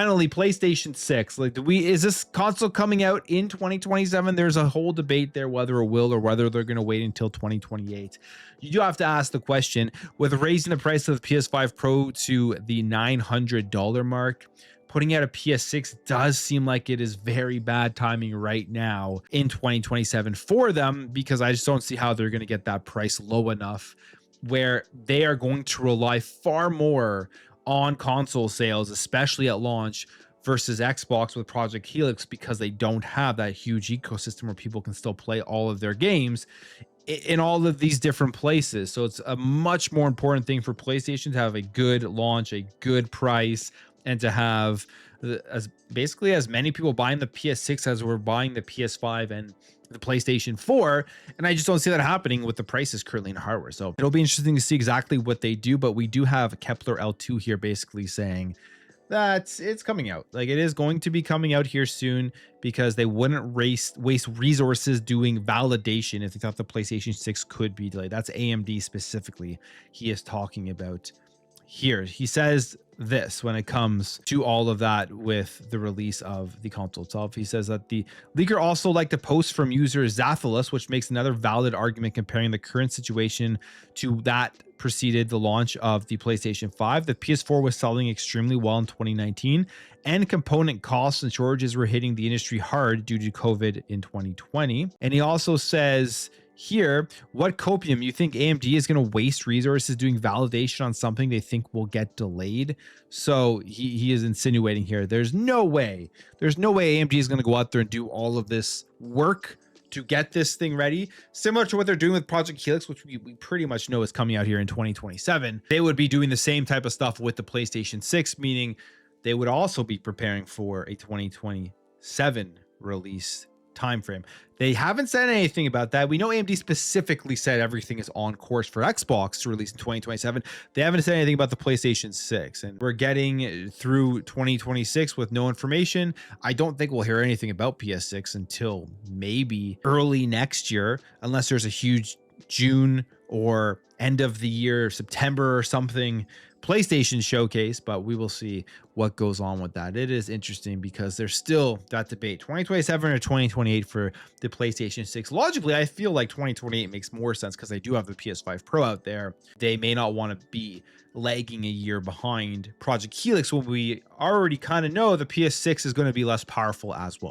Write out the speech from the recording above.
finally, PlayStation 6. Like, is this console coming out in 2027? There's a whole debate there whether it will or whether they're going to wait until 2028. You do have to ask the question, with raising the price of the PS5 Pro to the $900 mark, putting out a PS6 does seem like it is very bad timing right now in 2027 for them, because I just don't see how they're going to get that price low enough where they are going to rely far more on console sales, especially at launch, versus Xbox with Project Helix, because they don't have that huge ecosystem where people can still play all of their games in all of these different places. So it's a much more important thing for PlayStation to have a good launch, a good price, and to have as basically as many people buying the PS6 as were buying the PS5 and the PlayStation 4. And I just don't see that happening with the prices currently in hardware. So it'll be interesting to see exactly what they do. But we do have Kepler L2 here basically saying that it's coming out. Like, it is going to be coming out here soon, because they wouldn't waste resources doing validation if they thought the PlayStation 6 could be delayed. That's AMD specifically he is talking about here. He says this when it comes to all of that with the release of the console itself. He says that the leaker also liked a post from user Zathalus, which makes another valid argument comparing the current situation to that preceded the launch of the PlayStation 5. The PS4 was selling extremely well in 2019, and component costs and shortages were hitting the industry hard due to COVID in 2020. And he also says here, what copium, you think AMD is going to waste resources doing validation on something they think will get delayed? So he is insinuating here there's no way AMD is going to go out there and do all of this work to get this thing ready, similar to what they're doing with Project Helix, which we pretty much know is coming out here in 2027. They would be doing the same type of stuff with the PlayStation 6, meaning they would also be preparing for a 2027 release timeframe. They haven't said anything about that. We know AMD specifically said everything is on course for Xbox to release in 2027. They haven't said anything about the PlayStation 6, and we're getting through 2026 with no information. I don't think we'll hear anything about PS6 until maybe early next year, unless there's a huge June or end of the year, September or something, PlayStation showcase, but we will see what goes on with that. It is interesting because there's still that debate, 2027 or 2028 for the PlayStation 6. Logically, I feel like 2028 makes more sense because they do have the PS5 Pro out there. They may not want to be lagging a year behind Project Helix when we already kind of know the PS6 is going to be less powerful as well.